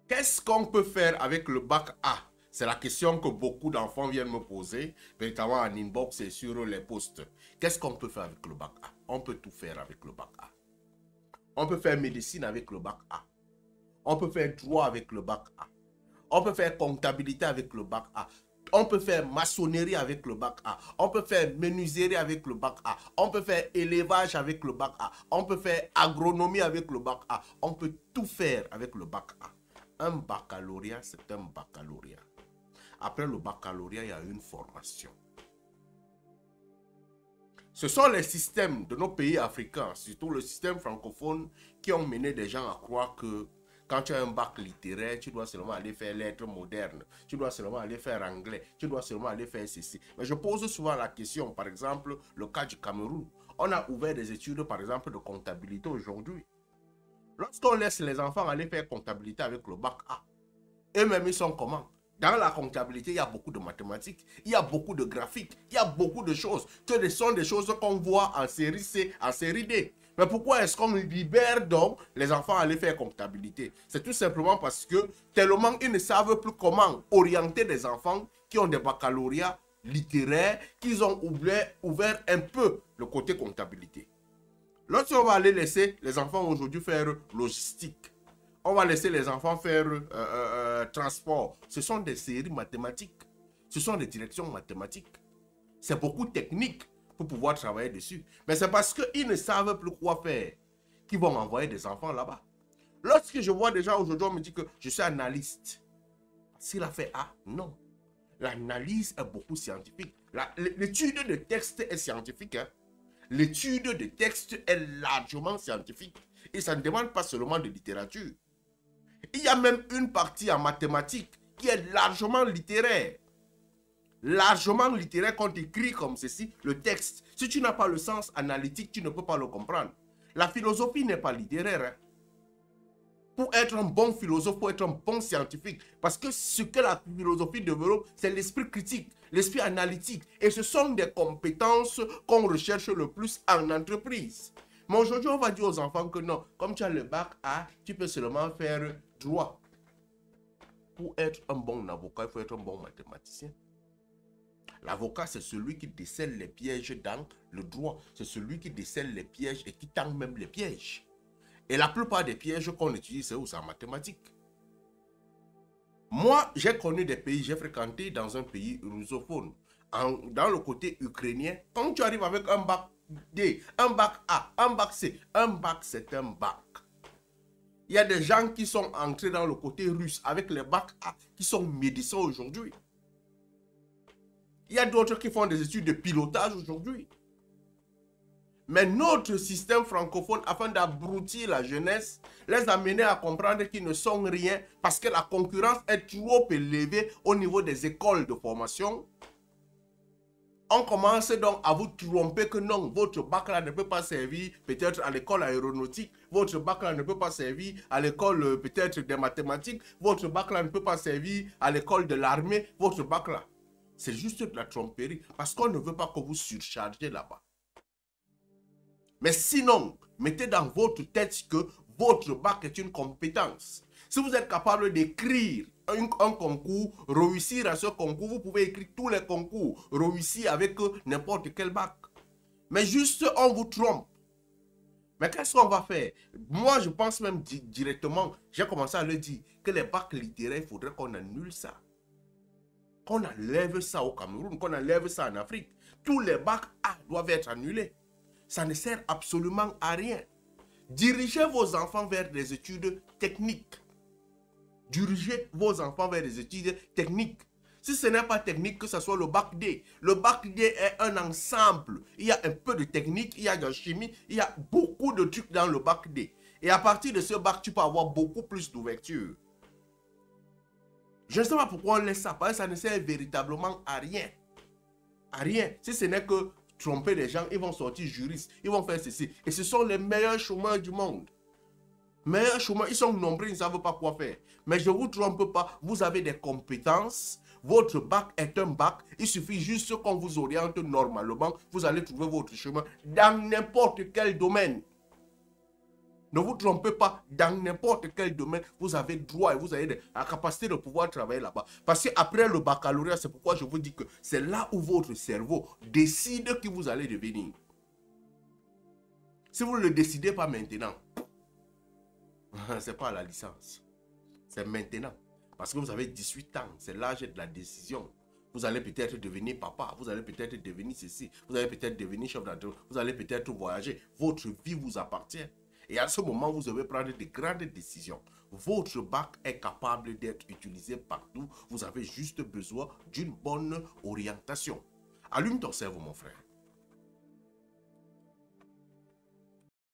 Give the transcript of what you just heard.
Qu'est-ce qu'on peut faire avec le bac A? C'est la question que beaucoup d'enfants viennent me poser, notamment en inbox et sur les posts. Qu'est-ce qu'on peut faire avec le bac A? On peut tout faire avec le bac A. On peut faire médecine avec le bac A. On peut faire droit avec le bac A. On peut faire comptabilité avec le bac A. On peut faire maçonnerie avec le bac A. On peut faire menuiserie avec le bac A. On peut faire élevage avec le bac A. On peut faire agronomie avec le bac A. On peut tout faire avec le bac A. Un baccalauréat, c'est un baccalauréat. Après le baccalauréat, il y a une formation. Ce sont les systèmes de nos pays africains, surtout le système francophone, qui ont mené des gens à croire que quand tu as un bac littéraire, tu dois seulement aller faire lettres modernes, tu dois seulement aller faire anglais, tu dois seulement aller faire ceci. Mais je pose souvent la question, par exemple, le cas du Cameroun. On a ouvert des études, par exemple, de comptabilité aujourd'hui. Lorsqu'on laisse les enfants aller faire comptabilité avec le bac A, eux-mêmes, ils sont comment? Dans la comptabilité, il y a beaucoup de mathématiques, il y a beaucoup de graphiques, il y a beaucoup de choses. Ce sont des choses qu'on voit en série C, en série D. Mais pourquoi est-ce qu'on libère donc les enfants à aller faire comptabilité? C'est tout simplement parce que tellement ils ne savent plus comment orienter des enfants qui ont des baccalauréats littéraires, qu'ils ont ouvert un peu le côté comptabilité. Lorsqu'on va aller laisser les enfants aujourd'hui faire logistique, on va laisser les enfants faire transport. Ce sont des séries mathématiques. Ce sont des directions mathématiques. C'est beaucoup technique pour pouvoir travailler dessus. Mais c'est parce qu'ils ne savent plus quoi faire qu'ils vont envoyer des enfants là-bas. Lorsque je vois des gens aujourd'hui, on me dit que je suis analyste. S'il a fait A, non. L'analyse est beaucoup scientifique. L'étude de texte est scientifique. Hein? L'étude de texte est largement scientifique. Et ça ne demande pas seulement de littérature. Il y a même une partie en mathématiques qui est largement littéraire. Largement littéraire quand tu écris comme ceci, le texte. Si tu n'as pas le sens analytique, tu ne peux pas le comprendre. La philosophie n'est pas littéraire. Hein. Pour être un bon philosophe, pour être un bon scientifique, parce que ce que la philosophie développe, c'est l'esprit critique, l'esprit analytique. Et ce sont des compétences qu'on recherche le plus en entreprise. Mais aujourd'hui, on va dire aux enfants que non, comme tu as le bac A, tu peux seulement faire droit. Pour être un bon avocat, il faut être un bon mathématicien. L'avocat, c'est celui qui décèle les pièges dans le droit. C'est celui qui décèle les pièges et qui tend même les pièges. Et la plupart des pièges qu'on utilise, c'est où? C'est en mathématiques. Moi, j'ai connu des pays, j'ai fréquenté dans un pays russophone. Dans le côté ukrainien, quand tu arrives avec un bac D, un bac A, un bac C, un bac, c'est un bac. Il y a des gens qui sont entrés dans le côté russe avec les bacs A, qui sont médecins aujourd'hui. Il y a d'autres qui font des études de pilotage aujourd'hui. Mais notre système francophone, afin d'abrutir la jeunesse, les amener à comprendre qu'ils ne sont rien parce que la concurrence est trop élevée au niveau des écoles de formation. On commence donc à vous tromper que non, votre bac là ne peut pas servir peut-être à l'école aéronautique, votre bac là ne peut pas servir à l'école peut-être des mathématiques, votre bac là ne peut pas servir à l'école de l'armée, votre bac là. C'est juste de la tromperie parce qu'on ne veut pas que vous surchargez là-bas. Mais sinon, mettez dans votre tête que votre bac est une compétence. Si vous êtes capable d'écrire un concours, réussir à ce concours, vous pouvez écrire tous les concours, réussir avec n'importe quel bac. Mais juste, on vous trompe. Mais qu'est-ce qu'on va faire? Moi, je pense même directement, j'ai commencé à le dire, que les bacs littéraires, il faudrait qu'on annule ça. Qu'on enlève ça au Cameroun, qu'on enlève ça en Afrique. Tous les bacs A doivent être annulés. Ça ne sert absolument à rien. Dirigez vos enfants vers des études techniques. Dirigez vos enfants vers des études techniques. Si ce n'est pas technique, que ce soit le bac D. Le bac D est un ensemble. Il y a un peu de technique, il y a de chimie, il y a beaucoup de trucs dans le bac D. Et à partir de ce bac, tu peux avoir beaucoup plus d'ouverture. Je ne sais pas pourquoi on laisse ça, parce que ça ne sert véritablement à rien. À rien. Si ce n'est que tromper les gens, ils vont sortir juristes, ils vont faire ceci. Et ce sont les meilleurs chômeurs du monde. Meilleurs chômeurs, ils sont nombreux, ils ne savent pas quoi faire. Mais je ne vous trompe pas, vous avez des compétences, votre bac est un bac, il suffit juste qu'on vous oriente normalement, vous allez trouver votre chemin dans n'importe quel domaine. Ne vous trompez pas, dans n'importe quel domaine, vous avez droit et vous avez la capacité de pouvoir travailler là-bas. Parce qu'après le baccalauréat, c'est pourquoi je vous dis que c'est là où votre cerveau décide qui vous allez devenir. Si vous ne le décidez pas maintenant, ce n'est pas la licence. C'est maintenant. Parce que vous avez 18 ans, c'est l'âge de la décision. Vous allez peut-être devenir papa, vous allez peut-être devenir ceci, vous allez peut-être devenir chef d'entreprise, vous allez peut-être voyager. Votre vie vous appartient. Et à ce moment, vous devez prendre de grandes décisions. Votre bac est capable d'être utilisé partout. Vous avez juste besoin d'une bonne orientation. Allume ton cerveau, mon frère.